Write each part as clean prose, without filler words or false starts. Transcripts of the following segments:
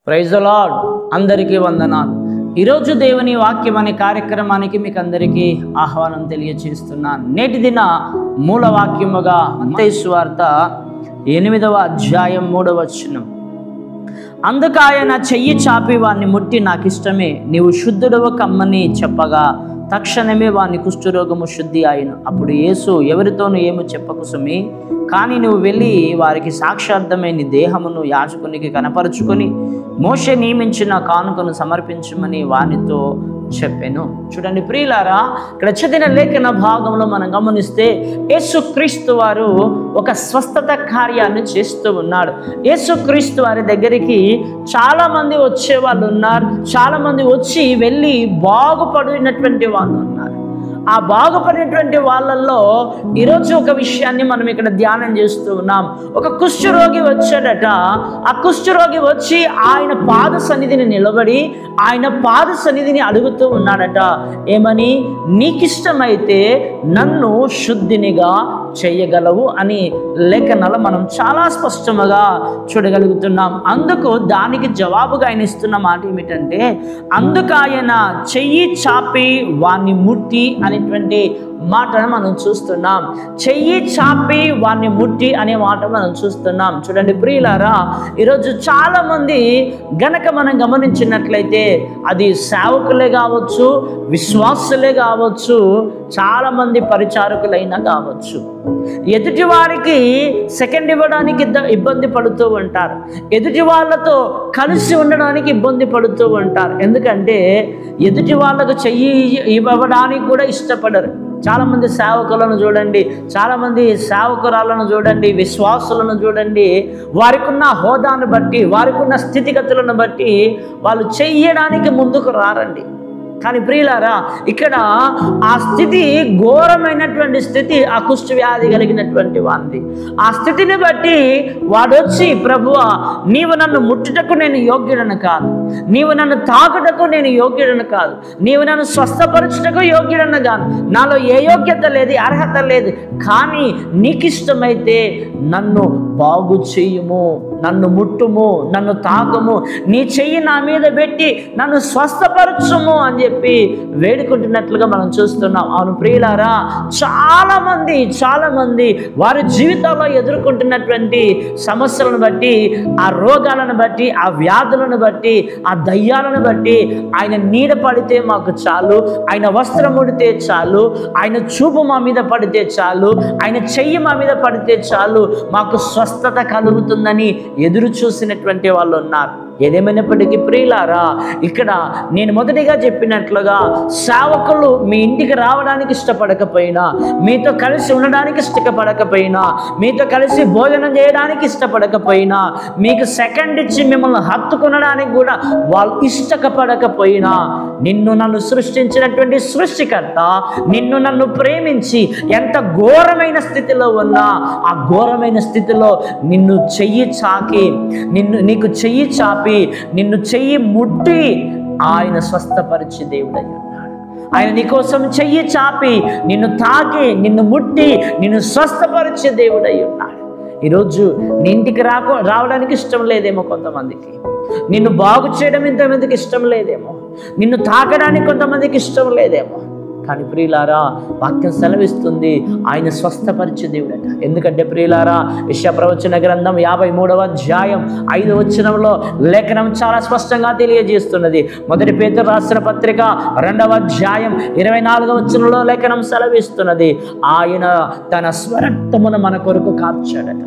Praise the lord. అందరికీ వందనాలు. ఈరోజు దేవుని వాక్యం అనే కార్యక్రమానికి మీకు అందరికీ ఆహ్వానం తెలియజేస్తున్నాను. నేటి దిన మూల వాక్యముగా మత్తయి సువార్త 8వ అధ్యాయం 3వ వచనం. అందుకు ఆయన చెయ్యి చాపి వాణ్ణి ముట్టి, నాకు ఇష్టమే, నీవు శుద్ధుడవు కమ్మని చెప్పగా తక్షణమే వాని కుష్ఠరోగము శుద్ధి అయ్యను. అప్పుడు యేసు, ఎవరితోనూ ఏమో చెప్పకు సుమి, కానీ నువ్వు వెళ్ళి వారికి సాక్షార్థమై నీ దేహమును యాజకునికి కనపరుచుకొని మోషే నియమించిన కానుకను సమర్పించమని వానితో చెప్పాను. చూడండి ప్రియులారా, ఇక్కడ చదివిన లేఖన భాగంలో మనం గమనిస్తే యేసుక్రీస్తు వారు ఒక స్వస్థత కార్యాన్ని చేస్తూ ఉన్నాడు. యేసుక్రీస్తు వారి దగ్గరికి చాలామంది వచ్చే వాళ్ళు ఉన్నారు, చాలామంది వచ్చి వెళ్ళి బాగుపడినటువంటి వాళ్ళు ఉన్నారు. ఆ బాగుపడినటువంటి వాళ్ళల్లో ఈరోజు ఒక విషయాన్ని మనం ఇక్కడ ధ్యానం చేస్తూ ఉన్నాం. ఒక కుష్ఠరోగి వచ్చాడట. ఆ కుష్ఠరోగి వచ్చి ఆయన పాద సన్నిధిని నిలబడి ఆయన పాద సన్నిధిని అడుగుతూ ఉన్నాడట. ఏమని? నీకిష్టమైతే నన్ను శుద్ధినిగా చేయగలవు అని లేఖనాలు మనం చాలా స్పష్టంగా చూడగలుగుతున్నాం. అందుకు దానికి జవాబుగా ఆయన ఇస్తున్న మాట ఏమిటంటే, అందుకు ఆయన చెయ్యి చాపి వాణ్ణి ముట్టి అనేటువంటి మాటను మనం చూస్తున్నాం. చెయ్యి చాపి వాణ్ణి ముట్టి అనే మాట మనం చూస్తున్నాం. చూడండి ప్రియులారా, ఈరోజు చాలామంది గనక మనం గమనించినట్లయితే అది సేవకులే కావచ్చు, విశ్వాసులే కావచ్చు, చాలామంది పరిచారకులైనా కావచ్చు, ఎదుటి వారికి సెకండ్ ఇవ్వడానికి ఇబ్బంది పడుతూ ఉంటారు, ఎదుటి వాళ్ళతో కలిసి ఉండడానికి ఇబ్బంది పడుతూ ఉంటారు. ఎందుకంటే ఎదుటి వాళ్ళకు చెయ్యి ఇవ్వడానికి కూడా ఇష్టపడరు. చాలామంది సేవకులను చూడండి, చాలామంది సేవకురాలను చూడండి, విశ్వాసులను చూడండి, వారికి ఉన్న హోదాను బట్టి, వారికి ఉన్న స్థితిగతులను బట్టి వాళ్ళు చెయ్యడానికి ముందుకు రారండి. కానీ ప్రియులారా, ఇక్కడ ఆ స్థితి ఘోరమైనటువంటి స్థితి, ఆ కుష్ఠ వ్యాధి కలిగినటువంటి వాంది. ఆ స్థితిని బట్టి వాడొచ్చి, ప్రభువా, నీవు నన్ను ముట్టుటకు నేను యోగ్యుడను కాదు, నీవు నన్ను తాకుటకు నేను యోగ్యుడను కాదు, నీవు నన్ను స్వస్థపరచుటకు యోగ్యుడను కాదు, నాలో ఏ యోగ్యత లేదు, అర్హత లేదు, కానీ నీకిష్టమైతే నన్ను బాగు చెయ్యుము, నన్ను ముట్టుము, నన్ను తాకము, నీ చెయ్యి నా మీద పెట్టి నన్ను స్వస్థపరచుము అని చెప్పి వేడుకుంటున్నట్లుగా మనం చూస్తున్నాం. అవును ప్రియులారా, చాలామంది వారి జీవితాల్లో ఎదుర్కొంటున్నటువంటి సమస్యలను బట్టి, ఆ రోగాలను బట్టి, ఆ వ్యాధులను బట్టి, ఆ దయ్యాలను బట్టి, ఆయన నీడ పడితే మాకు చాలు, ఆయన వస్త్రం ఉడితే చాలు, ఆయన చూపు మా మీద పడితే చాలు, ఆయన చెయ్యి మా మీద పడితే చాలు, మాకు స్వస్థత కలుగుతుందని ఎదురు చూసినటువంటి వాళ్ళు ఉన్నారు. ఏదేమైనప్పటికీ ప్రియులారా, ఇక్కడ నేను మొదటిగా చెప్పినట్లుగా సేవకులు మీ ఇంటికి రావడానికి ఇష్టపడకపోయినా, మీతో కలిసి ఉండడానికి ఇష్టపడకపోయినా, మీతో కలిసి భోజనం చేయడానికి ఇష్టపడకపోయినా, మీకు సెకండ్ ఇచ్చి మిమ్మల్ని హత్తుకొనడానికి కూడా వాళ్ళు ఇష్టపడకపోయినా, నిన్ను నన్ను సృష్టించినటువంటి సృష్టికర్త నిన్ను నన్ను ప్రేమించి ఎంత ఘోరమైన స్థితిలో ఉన్నా ఆ ఘోరమైన స్థితిలో నిన్ను చెయ్యి చాకి, నీకు చెయ్యి చాపి నిన్ను చెయ్యి ముట్టి ఆయన స్వస్థపరిచే దేవుడై ఉన్నాడు. ఆయన నీకోసం చెయ్యి చాపి నిన్ను తాకి, నిన్ను ముట్టి, నిన్ను స్వస్థపరిచే దేవుడై ఉన్నాడు. ఈరోజు నీ ఇంటికి రావడానికి ఇష్టం లేదేమో కొంతమందికి, నిన్ను బాగు చేయడం ఇంతమందికి ఇష్టం లేదేమో, నిన్ను తాకడానికి కొంతమందికి ఇష్టం లేదేమో, కానీ ప్రియులారా, వాక్యం సెలవిస్తుంది ఆయన స్వస్థపరిచే దేవుడట. ఎందుకంటే ప్రియులారా, యెషయా ప్రవచన గ్రంథం 53వ అధ్యాయం 5వ వచనంలో లేఖనం చాలా స్పష్టంగా తెలియజేస్తున్నది. మొదటి పేతురు రాసిన పత్రిక 2వ అధ్యాయం 24వ వచనంలో లేఖనం సెలవిస్తున్నది, ఆయన తన స్వరక్తమును మన కొరకు కార్చాడట.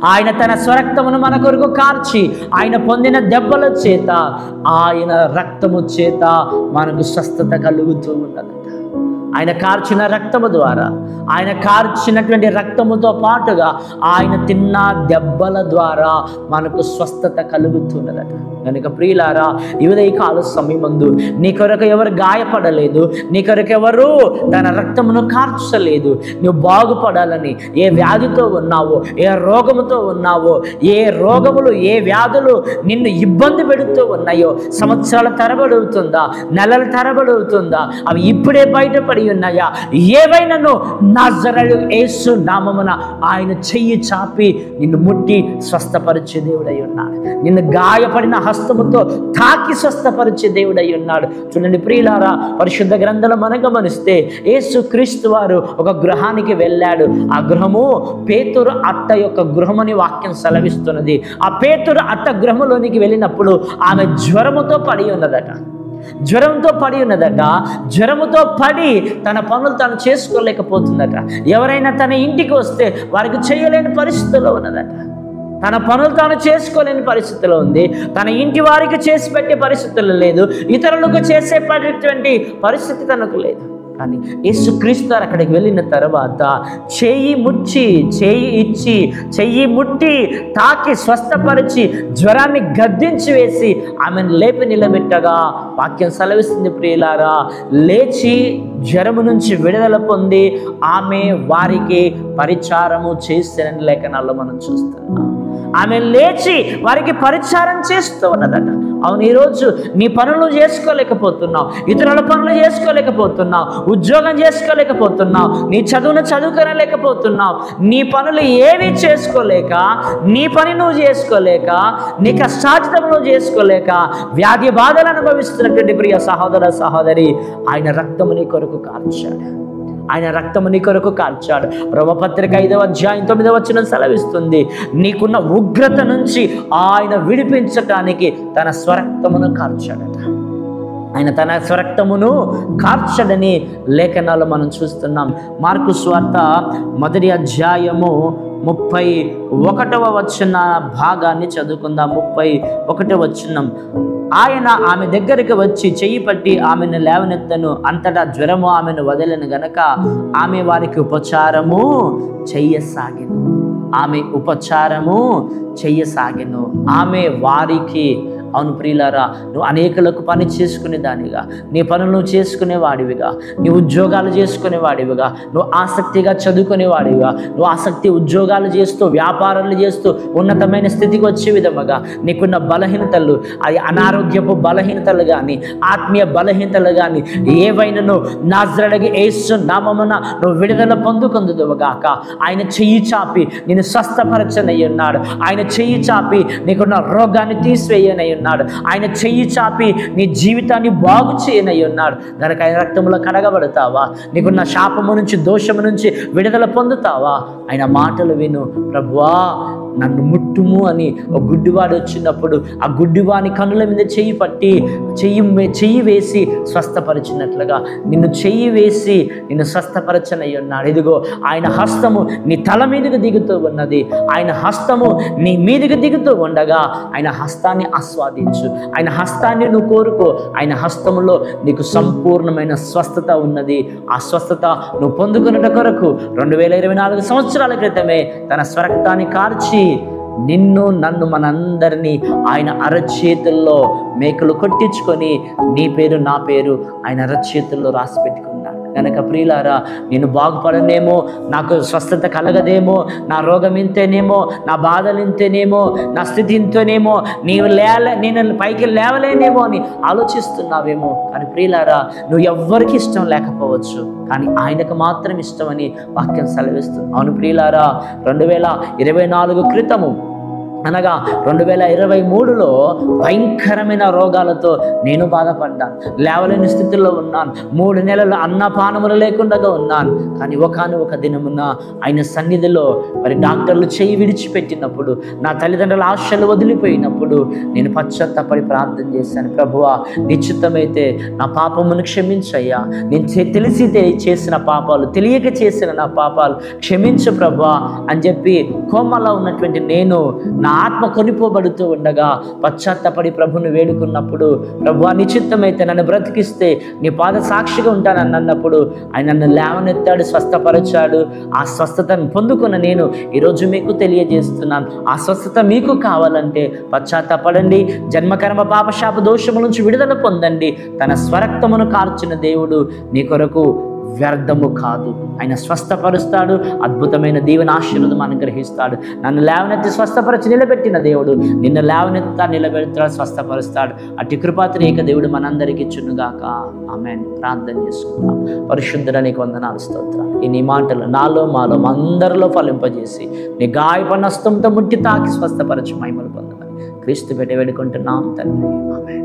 ఆయన తన స్వరక్తమును మన కొరకు కార్చి, ఆయన పొందిన దెబ్బల చేత, ఆయన రక్తము చేత మనకు స్వస్థత కలుగుతూ ఉన్నదట. ఆయన కార్చిన రక్తము ద్వారా, ఆయన కార్చినటువంటి రక్తముతో పాటుగా ఆయన తిన్న దెబ్బల ద్వారా మనకు స్వస్థత కలుగుతున్నదట. కనుక ప్రియులారా, ఈ ఉదయకాల సమయమందు నీ కొరకు ఎవరు గాయపడలేదు, నీ కొరకు ఎవరు తన రక్తమును కార్చలేదు. నువ్వు బాగుపడాలని, ఏ వ్యాధితో ఉన్నావో, ఏ రోగముతో ఉన్నావో, ఏ రోగములు, ఏ వ్యాధులు నిన్ను ఇబ్బంది పెడుతూ ఉన్నాయో, సంవత్సరాల తరబడి అవుతుందా, నెలల తరబడి అవుతుందా, అవి ఇప్పుడే బయటపడి పడి ఉన్నాయా, ఏవైనాను నజరేయుడు యేసు నామమున ఆయన చెయ్యి చాపి నిన్ను ముట్టి స్వస్థపరిచే దేవుడై ఉన్నాడు. నిన్ను గాయపడిన హస్తముతో తాకి స్వస్థపరిచే దేవుడై ఉన్నాడు. చూడండి ప్రియులారా, పరిశుద్ధ గ్రంథంలో మనం గమనిస్తే యేసు క్రీస్తు వారు ఒక గృహానికి వెళ్ళాడు. ఆ గృహము పేతురు అట్ట యొక్క గృహమని వాక్యం సెలవిస్తున్నది. ఆ పేతురు అట్ట గృహంలోనికి వెళ్ళినప్పుడు ఆమె జ్వరముతో పడి ఉన్నదట. జ్వరముతో పడి తన పనులు తాను చేసుకోలేకపోతుందట. ఎవరైనా తన ఇంటికి వస్తే వారికి చేయలేని పరిస్థితిలో ఉన్నదట. తన పనులు తాను చేసుకోలేని పరిస్థితిలో ఉంది. తన ఇంటి వారికి చేసి పెట్టే పరిస్థితులు లేదు. ఇతరులకు చేసేటటువంటి పరిస్థితి తనకు లేదు. కానీ యేసుక్రీస్తు అక్కడికి వెళ్ళిన తర్వాత చెయ్యి ముట్టి తాకి స్వస్థపరిచి జ్వరాన్ని గద్దించి వేసి ఆమెను లేపి నిలబెట్టగా వాక్యం సెలవిస్తుంది ప్రియులారా, లేచి జ్వరము నుంచి విడుదల పొంది ఆమె వారికి పరిచారము చేసిన లేఖనాల్లో మనం చూస్తున్నాం. ఆమె లేచి వారికి పరిచారం చేస్తూ ఉన్నదట. అవును, ఈరోజు నీ పనులు చేసుకోలేకపోతున్నావు, ఇతరుల పనులు చేసుకోలేకపోతున్నావు, ఉద్యోగం చేసుకోలేకపోతున్నావు, నీ చదువును చదువుకోలేకపోతున్నావు, నీ పనులు ఏవి చేసుకోలేక, నీ పని నువ్వు చేసుకోలేక, నీ కష్టార్జితం నువ్వు చేసుకోలేక వ్యాధి బాధలు అనుభవిస్తున్నటువంటి ప్రియ సహోదర సహోదరి, ఆయన రక్తము నీ కొరకు కార్చాడు. రోమపత్రిక 5వ అధ్యాయం 9వ వచనం సెలవిస్తుంది, నీకున్న ఉగ్రత నుంచి ఆయన విడిపించటానికి తన స్వరక్తమును కార్చాడట. ఆయన తన స్వరక్తమును కార్చడని లేఖనాలు మనం చూస్తున్నాం. మార్కు సువార్త 1వ అధ్యాయము 31వ వచన భాగాన్ని చదువుకుందాం. 31వ వచనం, ఆయన ఆమె దగ్గరికి వచ్చి చెయ్యి పట్టి ఆమెను లేవనెత్తను, అంతటా జ్వరము ఆమెను వదలను గనక ఆమె వారికి ఉపచారము చెయ్యసాగెను. ఆమె వారికి. అవును ప్రియులారా, నువ్వు అనేకులకు పని చేసుకునే దానిగా, నీ పనులు నువ్వు చేసుకునేవాడివిగా, నీ ఉద్యోగాలు చేసుకునేవాడివిగా, నువ్వు ఆసక్తిగా చదువుకునేవాడివిగా, నువ్వు ఆసక్తి ఉద్యోగాలు చేస్తూ వ్యాపారాలు చేస్తూ ఉన్నతమైన స్థితికి వచ్చే విధముగా నీకున్న బలహీనతలు, అది అనారోగ్యపు బలహీనతలు కానీ ఆత్మీయ బలహీనతలు కానీ ఏవైనాను నజరేయుడు యేసు నామమున నువ్వు విడుదల పొందుకొందుదువుగాక. ఆయన చెయ్యి చాపి నిన్ను స్వస్థపరచనై ఉన్నాడు. ఆయన చెయ్యి చాపి నీకున్న రోగాన్ని తీసివేయనై ఉన్నాడు. ఆయన చెయ్యి చాపి నీ జీవితాన్ని బాగు చేయనై ఉన్నాడు. గనక ఆయన రక్తంలో కడగబడతావా? నీకున్న శాపము నుంచి, దోషము నుంచి విడుదల పొందుతావా? ఆయన మాటలు విను. ప్రభువా నన్ను ముట్టుము అని ఒక గుడ్డివాడు వచ్చినప్పుడు ఆ గుడ్డివాని కన్నుల మీద చెయ్యి పట్టి చెయ్యి వేసి స్వస్థపరిచినట్లుగా నిన్ను చెయ్యి వేసి నిన్ను స్వస్థపరచనై ఉన్నాడు. ఇదిగో ఆయన హస్తము నీ తల మీదకు దిగుతూ ఉన్నది. ఆయన హస్తము నీ మీదకు దిగుతూ ఉండగా ఆయన హస్తాన్ని ఆస్వాదించు. ఆయన హస్తాన్ని నువ్వు కోరుకో. ఆయన హస్తములో నీకు సంపూర్ణమైన స్వస్థత ఉన్నది. ఆ స్వస్థత నువ్వు పొందుకున్నట కొరకు 2024 సంవత్సరాల క్రితమే తన స్వరక్తాన్ని కార్చి నిన్ను నన్ను మనందరినీ ఆయన అరచేతుల్లో మేకలు కొట్టించుకొని నీ పేరు నా పేరు ఆయన అరచేతుల్లో రాసి పెట్టుకున్నాడు. కనుక ప్రియులారా, నేను బాగుపడనేమో, నాకు స్వస్థత కలగదేమో, నా రోగం ఇంతేనేమో, నా బాధలు ఇంతేనేమో, నా స్థితి ఇంతేనేమో, నేను పైకి లేవలేనేమో అని ఆలోచిస్తున్నావేమో. కానీ ప్రియులారా, నువ్వు ఎవ్వరికి ఇష్టం లేకపోవచ్చు, కానీ ఆయనకు మాత్రం ఇష్టమని వాక్యం సెలవిస్తుంది. అవును ప్రియులారా, 2024 క్రితము అనగా 2023లో భయంకరమైన రోగాలతో నేను బాధపడ్డాను. లేవలేని స్థితిలో ఉన్నాను. 3 నెలలు అన్నపానములు లేకుండా ఉన్నాను. కానీ ఒక దినమున ఆయన సన్నిధిలో మరి డాక్టర్లు చేయి విడిచిపెట్టినప్పుడు, నా తల్లిదండ్రుల ఆశలు వదిలిపోయినప్పుడు నేను పశ్చాత్తాపడి ప్రార్థన చేశాను. ప్రభువా, నిశ్చితమైతే నా పాపమును క్షమించయ్యా. నేను తెలిసి చేసిన పాపాలు, తెలియక చేసిన నా పాపాలు క్షమించు ప్రభువా అని చెప్పి కోమలో ఉన్నటువంటి నేను నా ఆత్మ కొనిపోబడుతూ ఉండగా పశ్చాత్తపడి ప్రభుని వేడుకున్నప్పుడు, ప్రభువా నిశ్చిత్తమైతే నన్ను బ్రతికిస్తే నీ పాద సాక్షిగా ఉంటానని అన్నప్పుడు ఆయన నన్ను లేవనెత్తాడు, స్వస్థపరిచాడు. ఆ స్వస్థతను పొందుకున్న నేను ఈరోజు మీకు తెలియజేస్తున్నాను. ఆ స్వస్థత మీకు కావాలంటే పశ్చాత్తపడండి, జన్మకర్మ పాపశాప దోషముల నుంచి విడుదల పొందండి. తన స్వరక్తమును కార్చిన దేవుడు నీ కొరకు వ్యర్థము కాదు. ఆయన స్వస్థపరుస్తాడు, అద్భుతమైన దీవెన ఆశీర్వాదం అనుగ్రహిస్తాడు. నన్ను లేవనెత్తి స్వస్థపరిచి నిలబెట్టిన దేవుడు నిన్ను లేవనెత్తా నిలబెడతాడు, స్వస్థపరుస్తాడు. అట్టి కృపాత్రేక దేవుడు మనందరికీ ఇచ్చునుగాక. ఆమేన్. ప్రార్థన చేసుకుందాం. పరిశుద్ధుడా నీకు వందనాలు, స్తోత్రాలు. ఈ నీ మాటలు నాలో మాలో అందరిలో ఫలింపజేసి నీ గాయపడిన హస్తంతో ముట్టి తాకి స్వస్థపరచు మహిమలు పొందమని క్రీస్తు పెట్టి వేడుకుంటున్నాం తండ్రి. ఆమేన్.